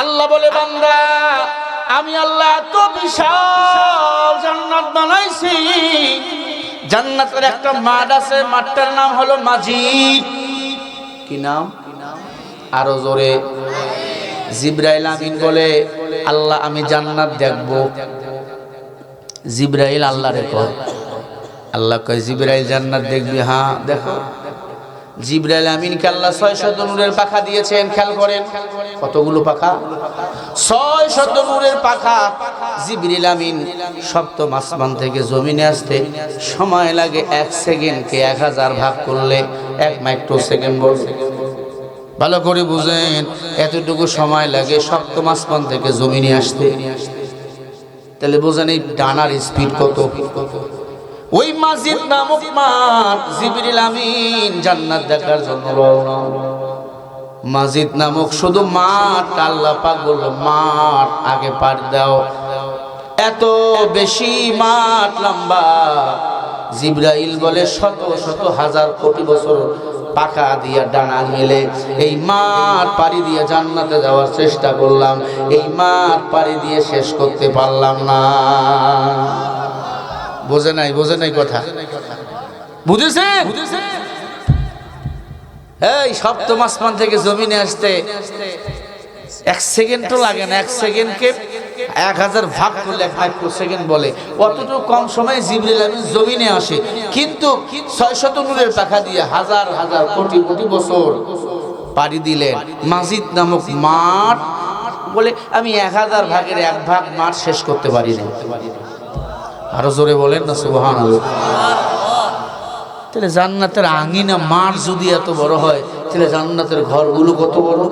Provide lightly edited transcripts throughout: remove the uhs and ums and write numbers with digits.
আল্লাহ বলে বান্দা আমি আল্লাহ এত বিশাল জান্নাত বানাইছি, জান্নাতের একটা মাঠ আছে, মাঠটার নাম হলো মাজিদ। কি নাম? আরো জোরে। জিবরাইল আমিন বলে আল্লাহ আমি জান্নাত দেখব। জিবরাইল আল্লাহরে কয়, আল্লাহ কয় জিবরাইল জান্নাত দেখবি? হ্যাঁ দেখো। জিবরাইল আমিনকে আল্লাহ 600 নূরের পাখা দিয়েছেন। খেয়াল করেন কতগুলো পাখা? 600 নূরের পাখা। জিবরাইল আমিন সপ্তম আসমান থেকে জমিনে আসতে সময় লাগে 1 সেকেন্ডকে 1000 ভাগ করলে 1 মাইক্রো সেকেন্ড বলছে। ভালো করে বুঝেন, এতটুকু সময় লাগে সপ্তম আসমান থেকে জমিনে আসতে। তাহলে বোঝেন এই ডানার স্পিড কত। ওই মাজিদ নামক মাঠ জিবরিল আমিন জান্নাত দেখার জন্য রওনা। মাজিদ নামক শুধু মাঠ, আল্লাহ পাক বলল মাঠ আগে পার দাও। এত বেশি মাঠ লম্বা। জিবরাইল বলে শত শত হাজার কোটি বছর পাখা দিয়া ডানা মেলে এই মাঠ পাড়ি দিয়ে জান্নাতে যাওয়ার চেষ্টা করলাম, এই মাঠ পাড়ি দিয়ে শেষ করতে পারলাম না। বোঝে নাই কথা? বুঝেছেন? এই সপ্তম আসমান থেকে জমিনে আসতে 1 সেকেন্ডও লাগে না। 1 সেকেন্ডকে 1000 ভাগ করলে 1 মাইক্রো সেকেন্ড বলে। অতটুকু কম সময়ে জিবরিল আমিন জমিনে আসে, কিন্তু 600 নূরের পাখা দিয়ে হাজার হাজার কোটি কোটি বছর পাড়ি দিলেন মাজিদ নামক মাঠ। বলে আমি 1000 ভাগের 1 ভাগ মাঠ শেষ করতে পারি না। আরো জোরে বলেন না সুবহানাল্লাহ। তাহলে জান্নাতের আঙিনা মাঠ যদি এত বড় হয়, তাহলে জান্নাতের ঘরগুলো কত বড়।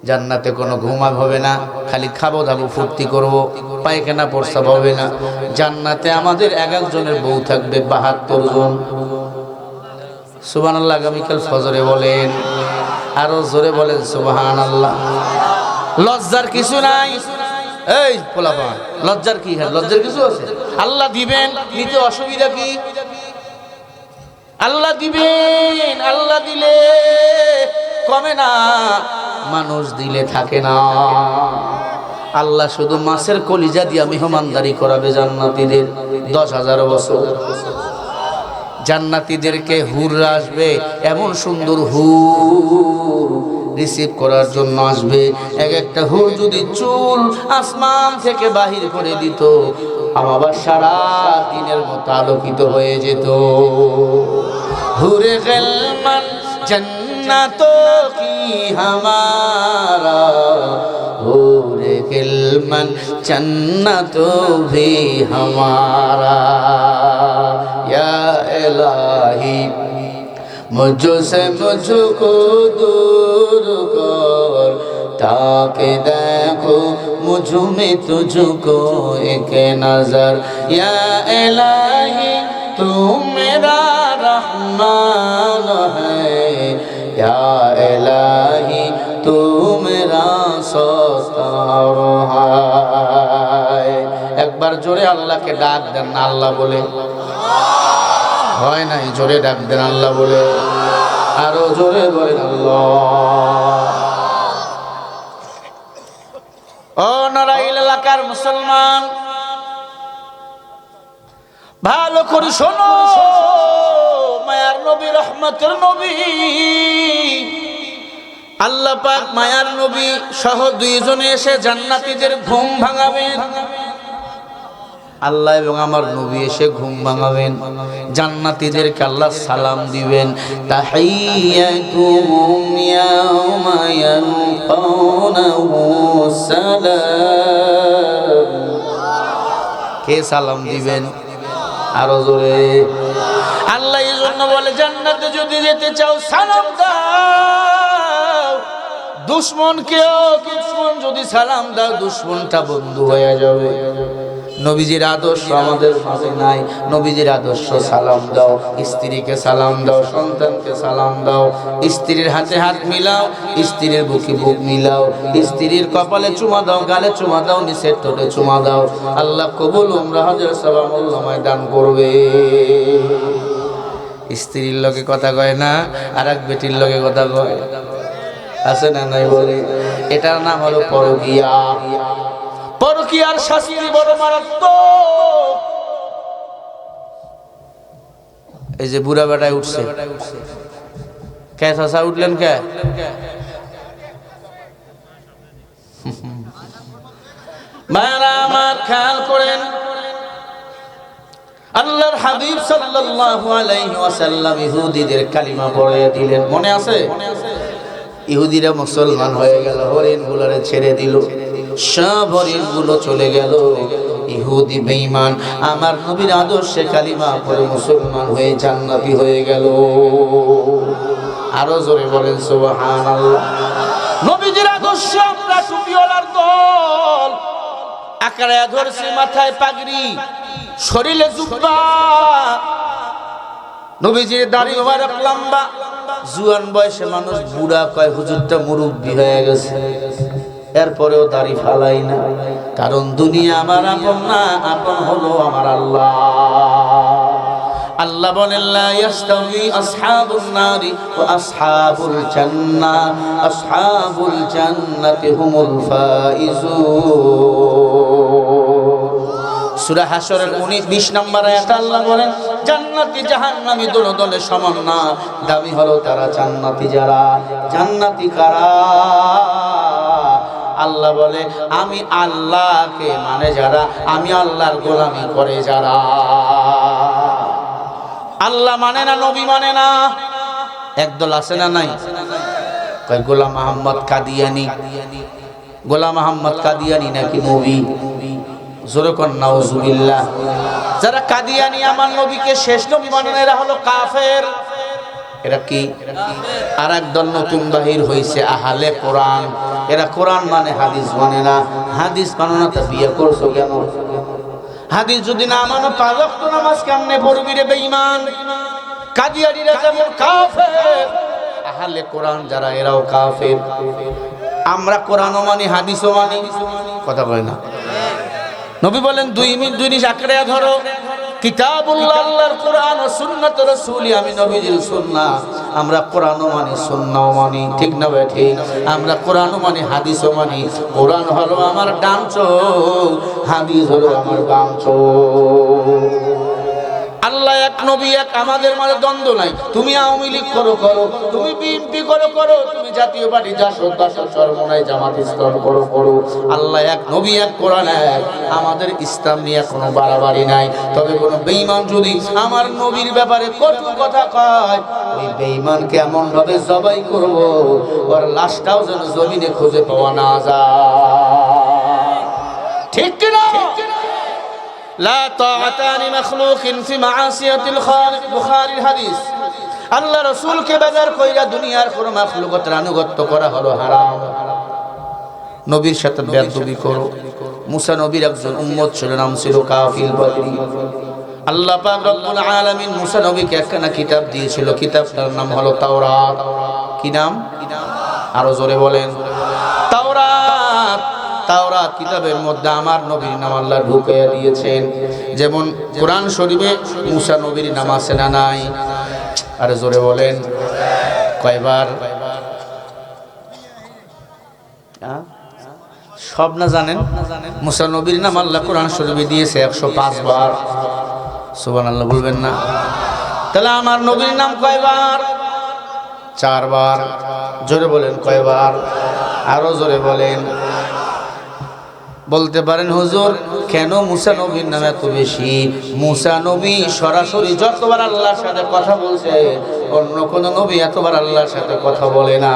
জান্নাতে কোনো ঘুমাব হবে না, খালি খাবো দাবো ফুর্তি করবো, পায়খানা প্রস্রাব হবে না। জান্নাতে আমাদের এক একজনের বউ থাকবে 72 জন। সুবহানাল্লাহ। আগামীকাল ফজরে বলেন, আরো জোরে বলেন সুবহানাল্লাহ। লজ্জার কিছু নাই। এই পোলাপান, লজ্জার কি? লজ্জার কিছু আছে? আল্লাহ দিবেন, নিতে অসুবিধা কি? আল্লাহ দিবেন, আল্লাহ দিলে কমে না, মানুষ দিলে থাকে না। আল্লাহ শুধু মাছের কলিজা দিয়া মেহমানদারি করাবে জান্নাতীদের 10,000 বছর। জান্নাতীদেরকে হুররা আসবে, এমন সুন্দর হুর রিসিভ করার জন্য আসবে। এক একটা হুর যদি চুল আসমান থেকে বাহির করে দিত, আমার সারা দিনের মতো আলোকিত হয়ে যেত। হুরে গেলমান जन्नत की हमारा हुरे गिलमन जन्नत भी हमारा या इलाही मुझसे मुझको दूर कर ताकि देखो मुझ में तुझको एक नजर या इलाही तू मेरा रहमान है या इलाही तू मेरा सत्तार है। एक बार जोरे अल्लाह के डाक देन ना, अल्लाह बोले হয় নাই, জোরে ডাক দেন আল্লাহ বলে, আরো জোরে বলেন আল্লাহ। ও নড়াইল এলাকার মুসলমান, ভালো করে শোনো, মায়ার নবী, রহমতের নবী আল্লাহ পাক মায়ার নবী সহ 2 জনে এসে জান্নাতীদের ঘুম ভাঙাবেন। আল্লাহ এবং আমার নবী এসে ঘুম ভাঙাবেন, জান্নাতীদেরকে আল্লাহ সালাম দিবেন। তাহিয়াতুহুম ইয়াওমা ইয়ালকাউনাহু সালাম। কে সালাম দিবেন? আরো জোরে। আল্লাহ এই জন্য বলে জান্নাতে যদি যেতে চাও সালাম দাও। দুশমনকেও দুশমন যদি সালাম দাও, দুশমনটা বন্ধু হয়ে যাবে। নবীজির আদর্শ আমাদের মাঝে নাই। নবীজির আদর্শ সালাম দাও, স্ত্রীকে সালাম দাও, সন্তানকে সালাম দাও, স্ত্রীর হাতে হাত মিলাও, স্ত্রীর বুকে বুক মিলাও, স্ত্রীর কপালে চুমা দাও, গালে চুমা দাও, নিচের ঠোঁটে চুমা দাও। আল্লাহ কবুল উমরা হজের সওয়াবুল্লাহ দান করবে। স্ত্রীর লগে কথা কয় না, আর এক বেটির লগে কথা কয়, আছে না নাই বলে। এটার নাম হলো পরকীয়া। পরকীয়ার শাস্তি বড় মারাত্মক। এই যে বুড়া বেটায় উঠছে, কে চাচা উঠলেন কে? মায়েরা আমার খেয়াল করেন, আল্লাহর হাবিব সাল্লাল্লাহু আলাইহি ওয়াসাল্লাম ইহুদিদের কালিমা পড়িয়ে দিলেন, মনে আছে? ইহুদিরা মুসলমান হয়ে গেল, হরিণগুলোরে ছেড়ে দিল, সব হরিণগুলো চলে গেল। ইহুদি বেঈমান আমার নবীর আদর্শে কালিমা পড়ে মুসলমান হয়ে জান্নাতি হয়ে গেল। আরো জোরে বলেন সুবহানাল্লাহ। নবীজির আদর্শে আমরা টুপিওয়ালার দল, আকারে ধরছে, মাথায় পাগড়ি, শরীরে জুব্বা, নবীজির দাড়ি মোবারক লম্বা। জুয়ান বয়সে মানুষ বুড়া কয় হুজুরটা মুরব্বি হয়ে গেছে, এরপরেও দাড়ি ফালাই না, কারণ দুনিয়া আমার আপন না, আপন হলো আমার আল্লাহ। আল্লাহ বলেন লা ইয়াস্তাউই আসহাবুন নারি ওয়া আসহাবুল জান্নাহ, আসহাবুল জান্নাতি হুমুল ফাইজুন। সূরা হাশরের 19-20 নম্বর আয়াতে আল্লাহ বলেন জান্নাতি জাহান্নামী দুটো দলে সমান না, দাবি হলো তারা জান্নাতি যারা। জান্নাতি কারা? আল্লাহ বলে আমি আল্লাহকে মানে যারা, আমি আল্লাহর গোলামি করে যারা। আল্লাহ মানে না, নবী মানে না। একদল আছে না নাই? কয় গোলাম মোহাম্মদ কাদিয়ানি। গোলাম মোহাম্মদ কাদিয়ানি নাকি নবী? জোরে কোন নাউজুবিল্লাহ। যারা কাদিয়ানি আমার নবীকে শেষ নবী মানে না, এরা হলো কাফের। এরা কি? আর একদল নতুন বাহির হইছে আহলে কোরআন। এরা কোরআন মানে হাদিস মানে না। হাদিস মানো না তা বিয়ে করছো কেন? হাদিস যদি না মানো 5 ওয়াক্ত নামাজ কেমনে পড়বি রে বেঈমান? কাদিয়ানিরা যেমন কাফের, আহলে কোরআন যারা এরাও কাফের। আমরা কোরআনও মানি, হাদিসও মানি, কথা কয় না। নবী বলেন 2 মিনিট 2 জিনিস আঁকড়ে ধরো, কিতাবুল্লাহ আল্লাহর কোরআন ও সুন্নাত রাসূলি, আমি নবীজির সুন্নাহ। আমরা কোরআনও মানি, সুন্নাহও মানি, ঠিক না ভাই? ঠিক। আমরা কোরআনও মানি, হাদিসও মানি। কোরআন হলো আমার ডান চোখ, হাদিস হলো আমার বাম চোখ। আল্লাহ এক, নবী এক, আমাদের মাঝে দ্বন্দ্ব নাই। তুমি আওয়ামী লীগ করো করো, তুমি বিএনপি করো করো, তুমি জাতীয় পার্টি জাসদ বাসদ চরমনাই জামাত ইসলাম করো করো। আল্লাহ এক, নবী এক, কোরআন এক। আমাদের ইসলাম নিয়ে কোনো বাড়াবাড়ি নাই। তবে কোনো বেঈমান যদি আমার নবীর ব্যাপারে কটু কথা কয়, ওই বেঈমানকে এমন ভাবে জবাই করব ওর লাশটাও যেন জমিনে খুঁজে পাওয়া না যায়। ঠিক কি না? লা তাআতানি মাখলুকিন ফি মাআসিয়াতিল খালিক, বুখারীর হাদিস। আল্লাহ রাসূলকে বেজার কইরা দুনিয়ার কোন মাখলুকাতের আনুগত্য করা হলো হারাম। নবীর সাথে বেয়াদবি করো। মুসা নবীর একজন উম্মত ছিল, নাম ছিল কাফিল বদরি। আল্লাহ পাক রব্বুল আলামিন মুসা নবীকে একখানা কিতাব দিয়েছিল, কিতাবটার নাম হলো তাওরাত। কি নাম? আরো জোরে বলেন, তাওরাত। তাওরাত কিতাবের মধ্যে আমার নবীর নাম আল্লাহ ঢুকিয়ে দিয়েছেন। যেমন কোরআন শরীফে মুসা নবীর নাম আছে না নাই? আরে জোরে বলেন, কয়বার? সব না জানেন? মুসা নবীর নাম আল্লাহ কোরআন শরীফে দিয়েছে 105 বার। সুবহানাল্লাহ বলবেন না? তাহলে আমার নবীর নাম কয়বার? 4 বার। জোরে বলেন, কয়বার? আরো জোরে বলেন। বলতে পারেন হুজুর কেন মুসা নবীর নাম এত বেশি? মুসা নবী সরাসরি যতবার আল্লাহর সাথে কথা বলছে, অন্য কোন নবী এতবার আল্লাহর সাথে কথা বলে না।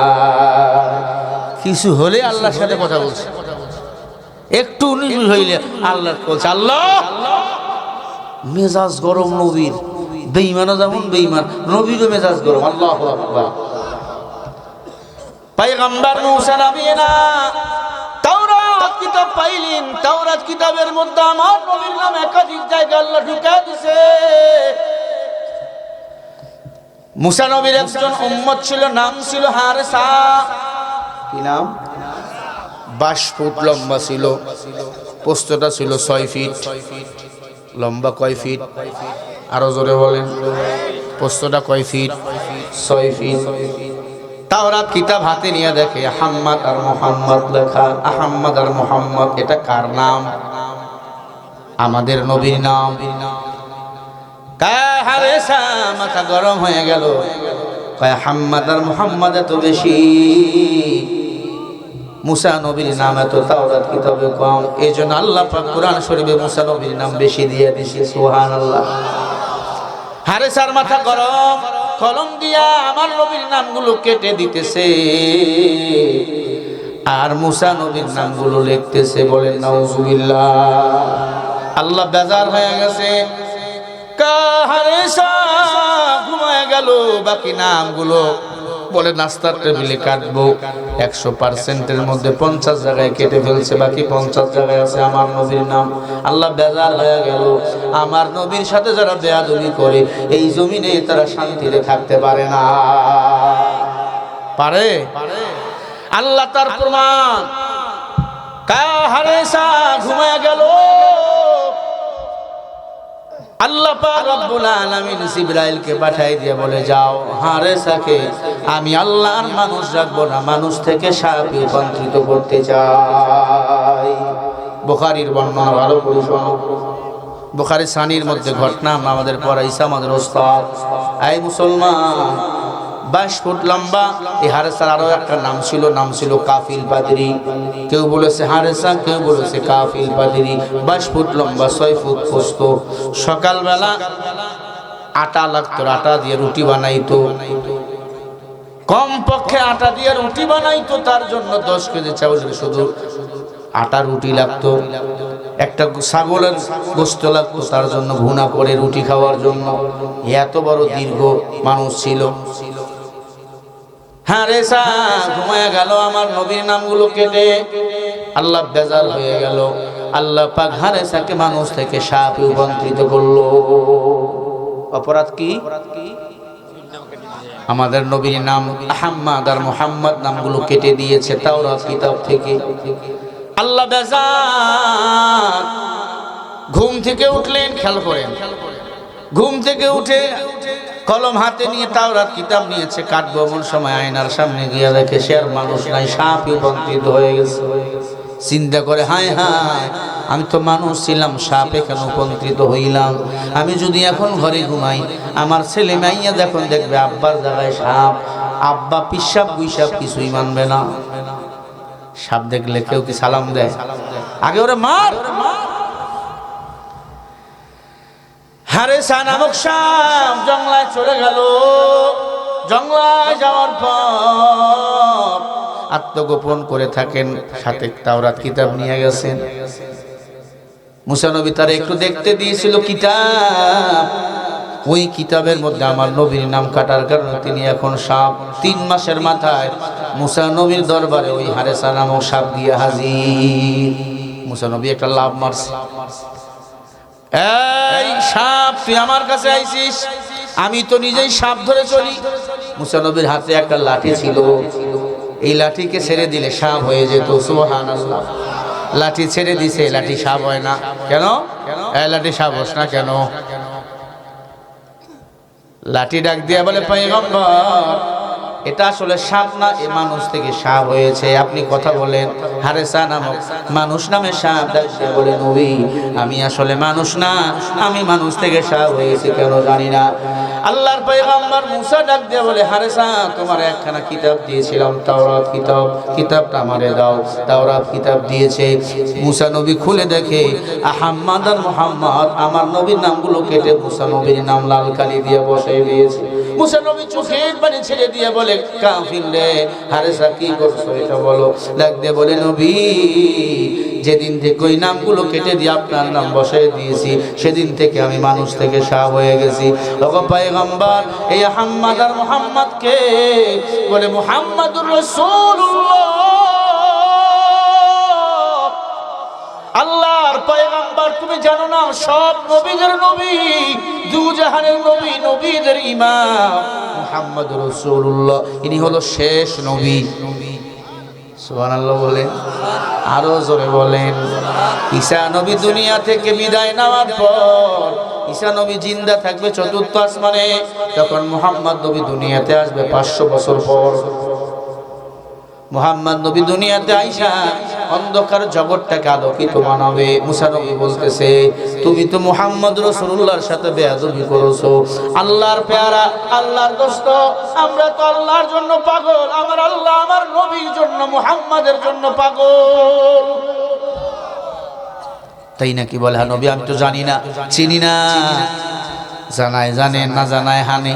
কিছু হলে আল্লাহর সাথে কথা বলছে, একটু উনিশ হইলে আল্লাহ বলছে আল্লাহ। মেজাজ গরম নবীর, বেঈমানও যেমন বেঈমান, নবীরও মেজাজ গরম। আল্লাহু আকবার। পয়গম্বর মুসা নবী না তাওরাত কিতাব পাইলেন, তাওরাত কিতাবের মধ্যে আমার নবীর নাম একাধিক জায়গায় আল্লাহ ঢুকিয়ে দিয়েছে। মুসা নবীর একজন উম্মত ছিল, নাম ছিল হারেসা। কি নাম? 22 ফুট লম্বা ছিল, প্রস্থটা ছিল 6 ফিট। লম্বা কয় ফিট? আরো জোরে বলেন, প্রস্থটা কয় ফিট? 6 ফিট। তাওরাত কিতাব হাতে নিয়ে দেখে আহম্মদ আর মুহাম্মদ লেখা। আহম্মদ আর মুহাম্মদ এটা কার নাম? আমাদের নবীর নাম। হারেসা মাথা গরম হয়ে গেল, কয় আহম্মদ আর মুহাম্মদ এত বেশি, মুসা নবীর নাম এত তাওরাত কিতাবে কম। এজন্য আল্লাহ পাক কোরআন শরীফে মুসা নবীর নাম বেশি দিয়ে দিয়েছে। সুবহানাল্লাহ। হারেসার মাথা গরম, কলম দিয়া আমার নবীর নামগুলো কেটে দিতেছে আর মুসা নবীর নামগুলো লিখতেছে। বলেন নাউজুবিল্লাহ। আল্লাহ বেজার হয়ে গেছে, হারেসা ঘুমায় গেল, বাকি নামগুলো বলে নাস্তার টেবিলে কাটবো। 100%-এর মধ্যে 50 জায়গায় কেটে ফেলছে, বাকি 50 জায়গায় আছে আমার নবীর নাম। আল্লাহ বেজার হয়ে গেল, আমার নবীর সাথে যারা বেয়াদবি করে এই জমিনে তারা শান্তিতে থাকতে পারে না। পারে? আল্লাহ তার প্রমাণ। হারেসা ঘুমায় গেল, আল্লাহ পাক রব্বুল আলামিন জিবরাইলকে পাঠিয়ে দিয়ে বলে, যাও হারেসাকে আমি আল্লাহর মানুষ রাখবো না, মানুষ থেকে সাপে রূপান্তরিত করতে চাই। বুখারীর বর্ণনা ভালো করে শোনো। বুখারী সানির মধ্যে ঘটনা আমাদের পড়াইছে আমাদের ওস্তাদ। এই মুসলমান, 22 ফুট লম্বা এই হারেসার আরো একটা নাম ছিল কাফিল পাদরি। কেউ বলেছে হারেসা, কেউ বলেছে কাফিল পাদরি। 22 ফুট লম্বা, 6 ফুট প্রস্থ। সকালবেলা আটা লাগতো, আটা দিয়ে রুটি বানাইতো। কম পক্ষে আটা দিয়ে রুটি বানাইতো, তার জন্য 10 কেজি চাউল শুধু আটা রুটি লাগতো। একটা ছাগলের গোশত লাগতো তার জন্য ভুনা করে রুটি খাওয়ার জন্য। এত বড় দীর্ঘ মানুষ ছিল। হারেসা ঘুমায় গেল, আমার নবীর নামগুলো কেটে। আল্লাহ বেজার হয়ে গেল, আল্লাহ পাক হারেসাকে মানুষ থেকে সাপে রূপান্তরিত করলো। অপরাধ কি? আমাদের নবীর নাম আহমদ আর মুহাম্মদ নামগুলো কেটে দিয়েছে তাওরাত কিতাব থেকে। আল্লাহ বেজার। ঘুম থেকে উঠলেন, খেয়াল করেন, ঘুম থেকে উঠে কলম হাতে নিয়ে তাওরাত কিতাব নিয়েছে, কাটবো এমন সময় আয়নার সামনে গিয়ে দেখে সে আর মানুষ নাই, সাপে রূপান্তরিত হয়ে গেছে। চিন্তা করে, হায় হায়, আমি তো মানুষ ছিলাম, সাপে কেন রূপান্তরিত হইলাম? আমি যদি এখন ঘরে ঘুমাই, আমার ছেলে মাইয়া যখন দেখবে আব্বার জায়গায় সাপ, আব্বা পিসাব গুইসাব কিছুই মানবে না। সাপ দেখলে কেউ কি সালাম দেয়? আগে ওরা মার। হারেসা নামক সাপ জঙ্গলায় চলে গেল। জঙ্গলায় যাওয়ার পর আত্মগোপন করে থাকেন, সাথে তাওরাত কিতাব নিয়ে গেছেন। মুসা নবী তার একটু দেখতে দিয়েছিল কিতাব, ওই কিতাবের মধ্যে আমার নবীর নাম কাটার কারণে তিনি এখন সাপ। 3 মাসের মাথায় মুসা নবীর দরবারে ওই হারেসা নামক সাপ দিয়ে হাজির। মুসা নবী একটা লাভ মারছে, এই সাপ তুই আমার কাছে আইছিস, আমি তো নিজেই সাপ ধরে চলি। মুসা নবীর হাতে একটা লাঠি ছিল, এই লাঠিকে ছেড়ে দিলে সাপ হয়ে যেত। সুবহানাল্লাহ। লাঠি ছেড়ে দিছে, লাঠি সাপ হয় না কেন? এই লাঠি সাপ হোস না কেন? লাঠি ডাক দিয়া বলে, পয়গম্বর এটা আসলে সাপ না, এ মানুষ থেকে সাপ হয়েছে, আপনি কথা বলেন। হারেসা নামক মানুষ নামে সাপ ডাক দিয়া বলে, নবী আমি আসলে মানুষ না, আমি মানুষ থেকে সাপ হয়েছি, কেন জানি না। আল্লাহর পয়গম্বর মুসা ডাক দিয়া বলে, হারেসা তোমার একখানা কিতাব দিয়েছিলাম, তাওরাত কিতাব, কিতাবটা আমারে দাও। তাওরাত কিতাব দিয়েছে। মুসা নবী খুলে দেখে আহমদ আর মুহাম্মদ, আমার নবীর নামগুলো কেটে মুসা নবীর নাম লাল কালি দিয়ে বসাই দিয়েছে। মুসা নবী চোখের পানি ছেড়ে দিয়ে বলে, কাফির রে, হারেসা কি করছো এটা বলো। ডাক দিয়ে বলে, নবী যেদিন থেকে ওই নামগুলো কেটে দিয়ে আপনার নাম বসাই দিয়েছি, সেদিন থেকে আমি মানুষ থেকে সাপ হয়ে গেছি। তখন পয়গম্বর এই আহমদ আর মুহাম্মদ কে বলে, মুহাম্মাদুর রাসূলুল্লাহ, আল্লাহর পয়গম্বর। তুমি জানো না সব নবীদের নবী, দুজাহানের নবী, নবীদের ইমাম মুহাম্মাদুর রাসূলুল্লাহ, ইনি হলো শেষ নবী। সুবহানাল্লাহ বলেন, আরো জোরে বলেন। ঈসা নবী দুনিয়া থেকে বিদায় নেওয়ার পর ঈসা নবী জিন্দা থাকবে 4র্থ আসমানে, তখন মুহাম্মদ নবী দুনিয়াতে আসবে 500 বছর পর। মুহাম্মদ নবী দুনিয়াতে আইসা অন্ধকার জগৎটাকে আলোকিত বানাবে। মুসা নবী বলতেছে, তুমি তো মুহাম্মদ রাসূলুল্লাহর সাথে বেয়াদবি করেছো। আল্লাহর পেয়ারা, আল্লাহর দোস্ত, আমরা তো আল্লাহর জন্য পাগল। আমার আল্লাহ আমার নবীর জন্য, মুহাম্মাদের জন্য পাগল। তাই নাকি? বলে, হ্যাঁ নবী, আমি তো জানি না, চিনি না। জানায় জানে, না জানায় হানে।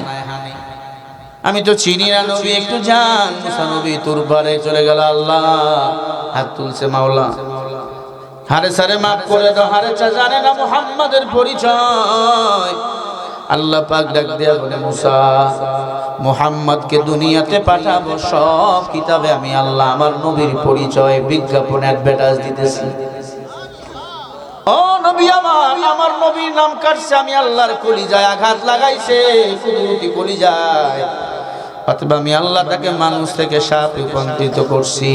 আমি তো চিনি না নবী, একটু জান। মুসা নবী তোর পারে চলে গেল। আল্লাহ হাত তুলছে, মাওলা হারে সারে মাফ করে দাও। হারে চা জানে না মুহাম্মাদের পরিচয়। আল্লাহ পাক ডাক দিয়া বলে, মুসা, মুহাম্মদকে দুনিয়াতে পাঠাবো, সব কিতাবে আমি আল্লাহ আমার নবীর পরিচয় বিজ্ঞাপন অ্যাডভার্টাইজ দিতেছি। ও নবী আমার, আমার নবীর নাম কাটছে, আমি আল্লাহর কলিজায় আঘাত লাগাইছে, কুদরতি কলিজায়। অথবা আমি আল্লাহ তাকে মানুষ থেকে সাপ রূপান্তরিত করছি।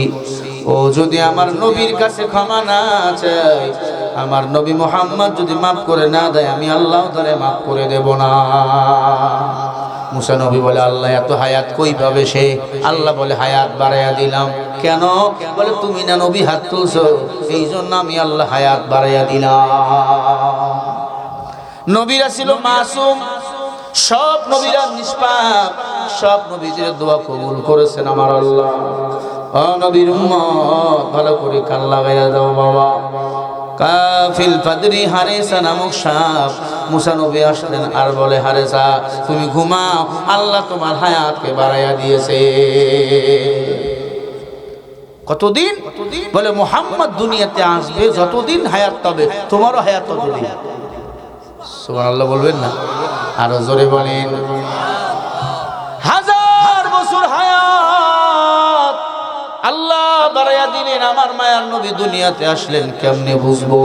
ও যদি আমার নবীর কাছে ক্ষমা না চাই, আমার নবী মুহাম্মদ যদি মাফ করে না দেয়, আমি আল্লাহ তারে মাফ করে দেব না। মুসা নবী বলে, আল্লাহ এত হায়াত কই পাবে সে? আল্লাহ বলে, হায়াত বাড়াইয়া দিলাম। কেন? বলে, তুমি না নবী হাত তুলছো, এই জন্য আমি আল্লাহ হায়াত বাড়াইয়া দিলাম। নবীরা ছিল মাসুম, সব নবীরা নিষ্পাপ, সব নবীদের দোয়া কবুল করেছেন আমার আল্লাহ। ও নবীর উম্মত, ভালো করে কান লাগাইয়া দাও বাবা। কাফিল ফাদরি হারেসা নামক সাপ মুসা নবী আসলেন আর বলে, হারেসা তুমি ঘুমাও, আল্লাহ তোমার হায়াতকে বাড়াইয়া দিয়েছে। কতদিন? বলে, মুহাম্মদ দুনিয়াতে আসবে যতদিন হায়াত পাবে, তোমারও হায়াত ততদিন। সুবহানাল্লাহ বলবেন না? আরো জোরে বলেন। হাজার বছর হায়াত আল্লাহ বাড়াইয়া দিলেন। আমার মায়ার নবী দুনিয়াতে আসলেন, কেমনে বুঝবো?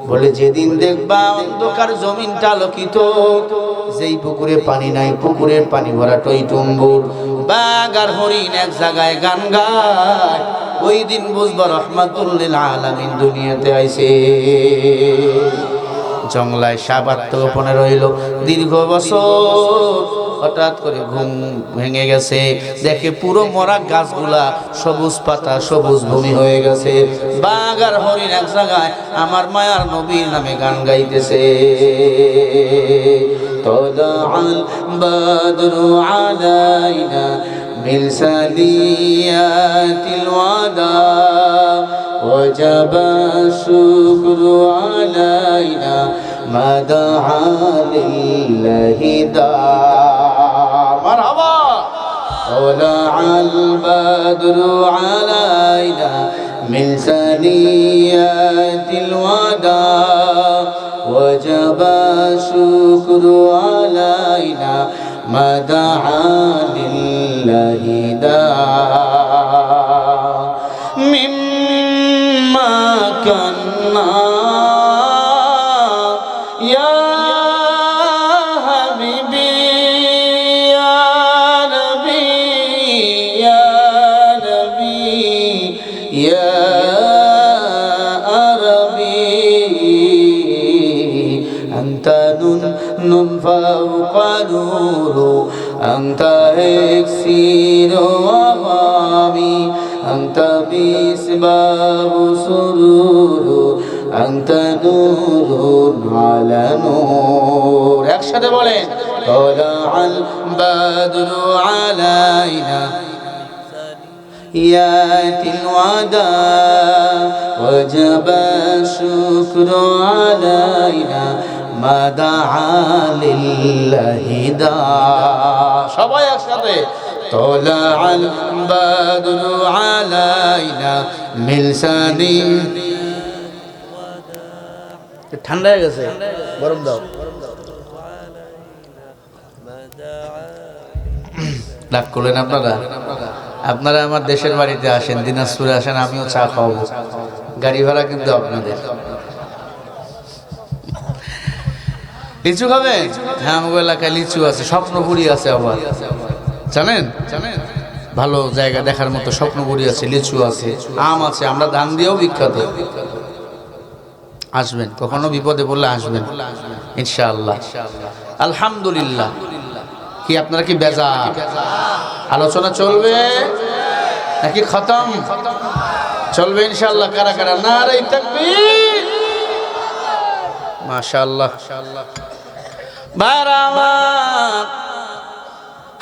বলে, যেদিন দেখবা অন্ধকার জমিনটা আলোকিত, যেই পুকুরে পানি নাই, পুকুরের পানি ভরা টইটুম্বুর, বাঘ আর হরিণ এক জায়গায় গান গায়, ওই দিন বুঝবা রহমাতুল লিল আলামিন দুনিয়াতে আইছে। জংলায় সাপ আত্মগোপনে রইল দীর্ঘ বছর। হঠাৎ করে ঘুম ভেঙে গেছে, দেখে পুরো মরা গাছগুলা সবুজ পাতা, সবুজ ভূমি হয়ে গেছে। বাঘ আর হরিণ এক জায়গায় আমার মায়ার নবীর নামে গান গাইতেছে। তলাআল বাদরু আলাইনা মিন সানিয়াতিল ওয়াদা وجب الشكر علينا ما دعا لله داع. مرحبا. طلع البدر علينا من ثنيات الوداع وجب الشكر علينا ما دعا لله داع. مما كنا يا حبيبي يا نبي يا نبي يا عربي أنت نون فوق نور أنت إكسير وغامي أنت مصباح سرور أنت نور على نور. একসাথে বলেন طلع البدر علينا ياتي الوداع وجب الشكر علينا ما دعا لله داع. সবাই একসাথে طلع البدر علينا من ثنيات. ঠান্ডা হয়ে গেছে, গরম দাও। রাগ করলেন আপনারা? আপনারা আমার দেশের বাড়িতে আসেন, দিনাজপুরে আসেন, আমিও চা খাওয়াবো, গাড়ি ভাড়া কিন্তু আপনাদের। লিচু খাবেন? হ্যাঁ, আমার এলাকায় লিচু আছে, স্বপ্নপুরি আছে, আবার জানেন ভালো জায়গা দেখার মতো স্বপ্নপুরি আছে, লিচু আছে, আম আছে, আমরা ধান দিয়েও বিখ্যাত। আসবেন, কখনো বিপদে পড়লে আসবেন ইনশাআল্লাহ। আলহামদুলিল্লাহ। কি আপনারা কি বেজার? আলোচনা চলবে? নাকি খতম? চলবে ইনশাআল্লাহ। কারা কারা নারে তাকবীর, মাশাআল্লাহ। বারামান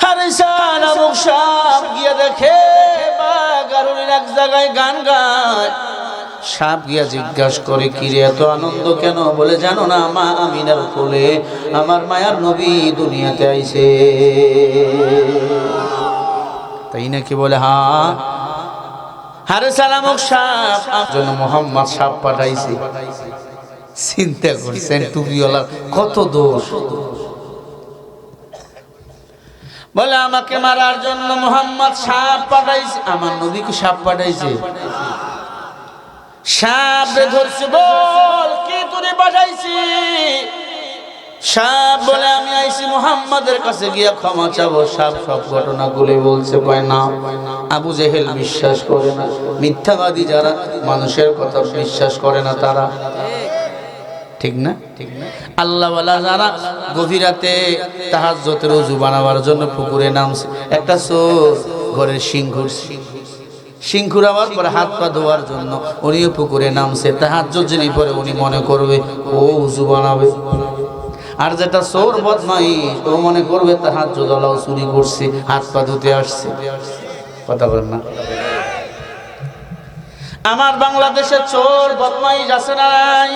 হারিসান আবু শাম গিয়ে দেখে বাগারুর এক জায়গায় গান গায়। সাপ গিয়া জিজ্ঞাসা করে, কিরে এত আনন্দ কেন? বলে, জানো না মা আমিনার কোলে আমার মায়ার নবী দুনিয়াতে আইছে। তাই নাকি? বলে হ্যাঁ। হারে সালামক সাপ জন্য মোহাম্মদ সাপ পাঠাইছে। চিন্তা করছেন টুপিওয়ালা কত দোষ। বলে আমাকে মারার জন্য মোহাম্মদ সাপ পাঠাইছে। আমার নবীকে সাপ পাঠাইছে? সাপ ধরছে। বল কি তুই পাঠাইছি? সাপ বলে আমি আইছি মুহাম্মাদের কাছে গিয়া ক্ষমা চাবো। সাপ সব ঘটনা গুলি বলছে। কয় না, আবু জেহেল বিশ্বাস করে না, মিথ্যাবাদী যারা মানুষের কথা বিশ্বাস করে না তারা। ঠিক না? ঠিক না? আল্লাহওয়ালা যারা গভীর রাতে তাহাজ্জুদের ওযু বানাবার জন্য পুকুরে নামছে। একটা চোর ঘরের সিংহুর আবার পরে হাত পা ধোয়ার জন্য উনিও পুকুরে নামছে। তাহাজ্জুদ যিনি পরে উনি মনে করবে ও ওযু বানাবে। আর যেটা চোর বদমাইশ ও মনে করবে তাহাজ্জুদ ওয়ালাও চুরি করছে, হাত পা ধুতে আসছে। কথা বলেন না? আমার বাংলাদেশে চোর বদমাইশ আছে না নাই?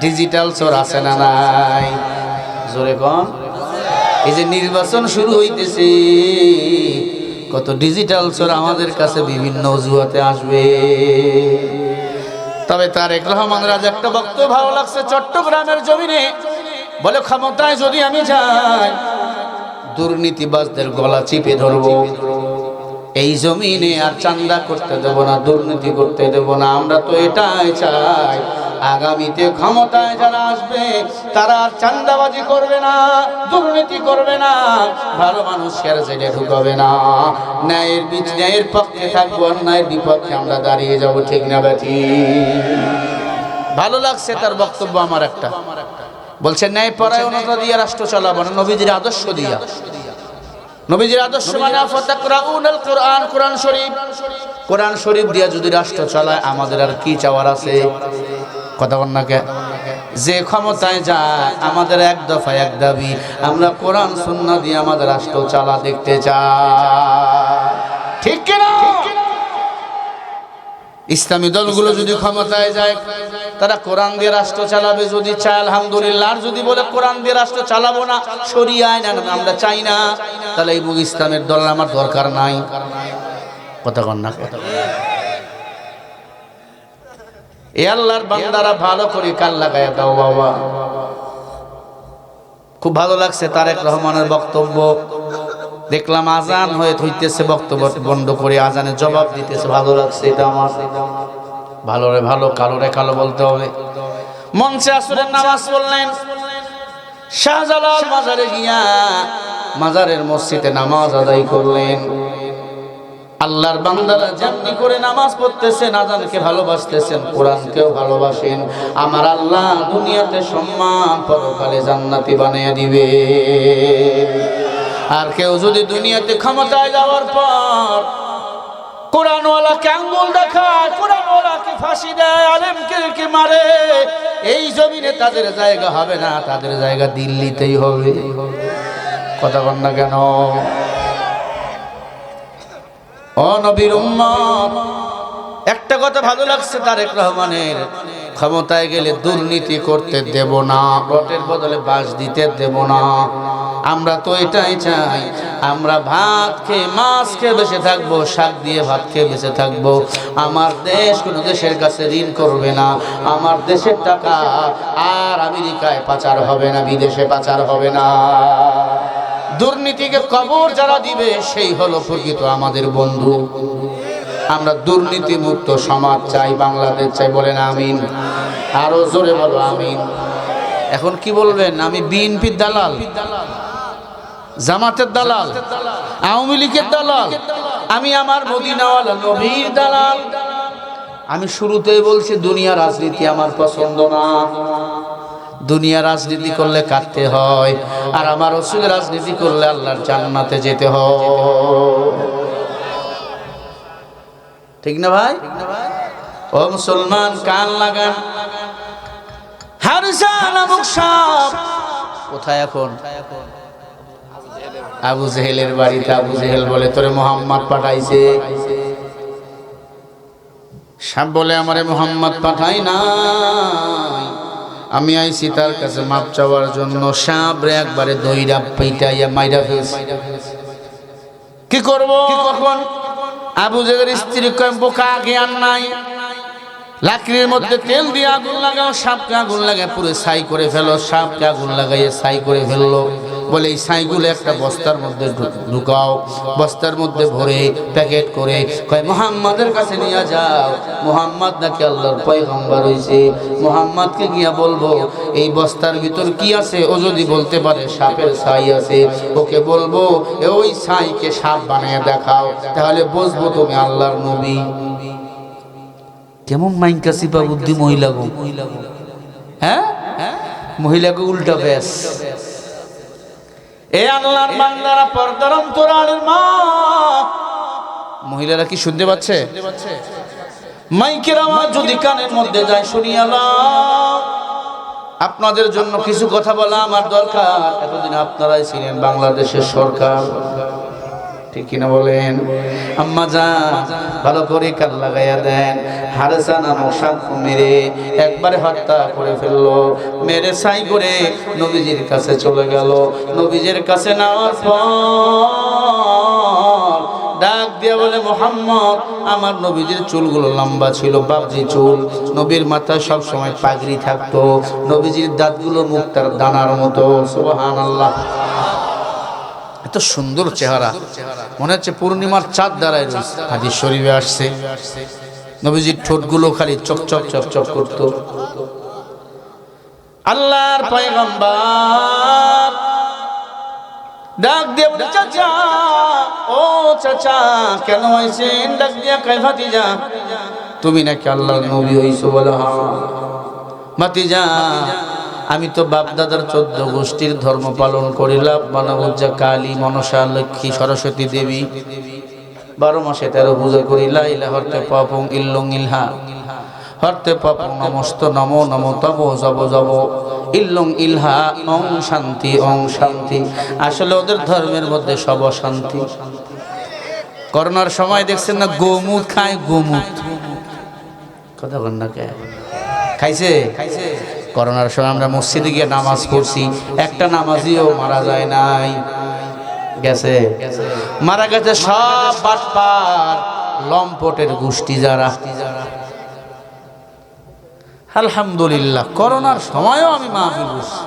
ডিজিটাল চোর আছে না নাই? জোরে কোন? এই যে নির্বাচন শুরু হইতেছে, কত ডিজিটাল চোর আমাদের কাছে বিভিন্ন অজুহাতে আসবে। তবে তারেক রহমানের আজ একটা বক্তব্য ভালো লাগছে। চট্টগ্রামের জমিনে বলে, ক্ষমতায় যদি আমি যাই দুর্নীতিবাজদের গলা চিপে ধরবো। এই জমিনে আর চাঁদা করতে দেব না, দুর্নীতি করতে দেব না। আমরা তো এটাই চাই, আগামীতে ক্ষমতায় যারা আসবে তারা আর চাঁদাবাজি করবে না, দুর্নীতি করবে না, ভালো মানুষের জেলে ঢুকাবে না। ন্যায়ের পক্ষে থাকবো, অন্যায়ের বিপক্ষে আমরা দাঁড়িয়ে যাব। ঠিক না বেঠি? ভালো লাগছে তার বক্তব্য। আমার একটা বলছে, ন্যায় পরায়ণতা দিয়ে রাষ্ট্র চালাবো না, নবীজির আদর্শ দিয়া। নবীজির আদর্শ মানে ফাতাকরাউনাল কুরআন, কোরআন শরীফ। কোরআন শরীফ দিয়া যদি রাষ্ট্র চালায় আমাদের আর কি চাওয়ার আছে? কথা বল না কে? যে ক্ষমতায় যায় আমাদের এক দফা এক দাবি, আমরা কোরআন সুন্নাহ দিয়ে আমাদের রাষ্ট্র চালা দেখতে চাই। ঠিক কি না? ইসলামী দলগুলো যদি ক্ষমতায় যায় তারা কোরআন দিয়ে রাষ্ট্র চালাবে যদি চায়, আলহামদুলিল্লাহ। আর যদি বলে কোরআন দিয়ে রাষ্ট্র চালাবো না, শরিয়া আইন আমরা চাই না, তাহলে এই ইসলামের দল আমার দরকার নাই। কথা কন না? এ আল্লাহর বান্দারা ভালো করে কান লাগায় দাও বাবা। খুব ভালো লাগছে তারেক রহমানের বক্তব্য। দেখলাম আজান হইতেছে, বক্তব্য বন্ধ করে আজানের জবাব দিতেছে। ভালো লাগছে এটা আমার। ভালো রে ভালো, কালো রে কালো বলতে হবে। মঞ্চে আসরের নামাজ পড়লেন। শাহজালাল মাজারে গিয়া মাজারের মসজিদে নামাজ আদায় করলেন। আল্লাহর বান্দারা যেমনি করে নামাজ পড়তেছেন, আজানকে ভালোবাসতেছেন, কোরআনকেও ভালোবাসেন, আমার আল্লাহ দুনিয়াতে সম্মান, পরকালে জান্নাতি বানিয়ে দিবে। আর কেউ যদি দুনিয়াতে ক্ষমতায় যাওয়ার পর কোরআনওয়ালাকে আঙ্গুল দেখায়, কোরআনওয়ালাকে ফাঁসি দেয়, আলেমকে মারে, এই জমিনে তাদের জায়গা হবে না, তাদের জায়গা দিল্লিতেই হবে। কথা বল না কেন? ও নবীর উম্মত, একটা কথা ভালো লাগছে তারেক রহমানের, ক্ষমতায় গেলে দুর্নীতি করতে দেব না, ভোটের বদলে বাস দিতে দেব না। আমরা তো এটাই চাই, আমরা ভাত খেয়ে মাছ খেয়ে বেঁচে থাকবো, শাক দিয়ে ভাত খেয়ে বেঁচে থাকবো। আমার দেশ কোনো দেশের কাছে ঋণ করবে না, আমার দেশের টাকা আর আমেরিকায় পাচার হবে না, বিদেশে পাচার হবে না। দুর্নীতিকে কবর যারা দিবে সেই হলো প্রকৃত আমাদের বন্ধু। আমরা দুর্নীতি মুক্ত সমাজ চাই, বাংলাদেশ চাই। বলেন আমিন। আরো জোরে বলো আমিন। এখন কি বলবেন? আমি বিএনপির দালাল, জামাতের দালাল, আওয়ামী লীগের দালাল, আমি আমার মদিনাওয়ালা নবীর দালাল। আমি শুরুতেই বলছি দুনিয়া রাজনীতি আমার পছন্দ না। দুনিয়া রাজনীতি করলে কাটতে হয়, আর আমার রাসূলের রাজনীতি করলে আল্লাহর জান্নাতে যেতে হয়। ঠিক না ভাই? ও মুসলমান, কান লাগান। হারসা নামক সাপ কোথায় এখন? আবু জেহেলের বাড়িতে। আবু জেহেল বলে, তোরে মোহাম্মদ পাঠাইছে। সাপ বলে, আমারে মোহাম্মদ পাঠাই নাই, আমি আইছি তার কাছে মাপ চাওয়ার জন্য। সাপ রে একবারে দইরা পিটাইয়া মাইরা ফেলছে। কি করব কখন? আবু জেহেলের স্ত্রী কয়, বোকা, জ্ঞান নাই, লাকড়ির মধ্যে তেল দিয়ে আগুন লাগাও, সাপকে আগুন লাগায় পুরো ছাই করে ফেলো। সাপকে আগুন লাগাইয়ে ছাই করে ফেললো। বলে, এই ছাইগুলো একটা বস্তার মধ্যে ঢুকাও, বস্তার মধ্যে ভরে প্যাকেট করে কয় মুহাম্মাদের কাছে নিয়ে যাও। মুহাম্মদ নাকি আল্লাহর পয়গম্বর হইছে, মুহাম্মদকে গিয়া বলবো এই বস্তার ভিতর কি আছে। ও যদি বলতে পারে সাপের ছাই আছে, ওকে বলবো ওই ছাইকে সাপ বানিয়ে দেখাও, তাহলে বুঝবো তুমি আল্লাহর নবী। কেমন মাইনকা সিপা বুদ্ধি মহিলাগো, হ্যাঁ, মহিলাকে উল্টা ব্যাস। এ আল্লাহর বান্দারা, পর্দার অন্তরালের মা, মহিলারা কি শুনতে পাচ্ছে? মাইকের আওয়াজ যদি কানের মধ্যে যায় শুনিয়া নাও। আপনাদের জন্য কিছু কথা বলা আমার দরকার। এতদিন আপনারাই ছিলেন বাংলাদেশের সরকার, ঠিক কিনা বলেন? আম্মা জান, ভালো করে কান লাগাইয়া দেন। হারসা নামক সাপ মেরে একবারে হত্যা করে ফেললো। মেরে ছাই করে নবীজির কাছে চলে গেল। নবীজির কাছে নেওয়ার পর ডাক দিয়ে বলে, মুহাম্মদ, আমার নবীজির চুলগুলো লম্বা ছিল, বাবজি চুল। নবীর মাথায় সব সময় পাগড়ি থাকতো। নবীজির দাঁতগুলো মুক্তার দানার মতো। সুবহানাল্লাহ। এত সুন্দর চেহারা, মনে হচ্ছে পূর্ণিমার চাঁদ দাঁড়ায় রয়েছে। হাদিস শরীফে আসছে, নবীজির ঠোঁটগুলো খালি চকচক চকচক করত। আল্লাহর পয়গম্বর ডাক দিয়ে বলে, চাচা, ও চাচা, কেন আইছেন? ডাক দিয়া কয়, ভাতিজা, তুমি নাকি আল্লাহর নবী হইছো? বলে, হ্যাঁ। ভাতিজা, আমি তো বাপ দাদার 14 গোষ্ঠীর ধর্ম পালন করি। লাভ মানবজ্জা, কালী, মনসা, লক্ষ্মী, সরস্বতী দেবী, 12 মাসে 13 পূজা করি। লা ইলাহা হরতে পাপং ইল্লং ইলহা, হরতে পাপং নমস্ত নমো নমো তব জব জব ইল্লং ইলহা ওং শান্তি ওং শান্তি। আসলে ওদের ধর্মের মধ্যে সব শান্তি। করোনার সময় দেখছেন না, গোমুত খায়, গোমুত। কথা বল না, কে খাইছে? করোনার সময় আমরা মসজিদে গিয়ে নামাজ পড়ছি, একটা নামাজিও মারা যায় নাই। গেছে, মারা গেছে সব বাটপার, লম্পটের গোষ্ঠী যারা। আলহামদুলিল্লাহ, করোনার সময়ও আমি মাহফিল করছি।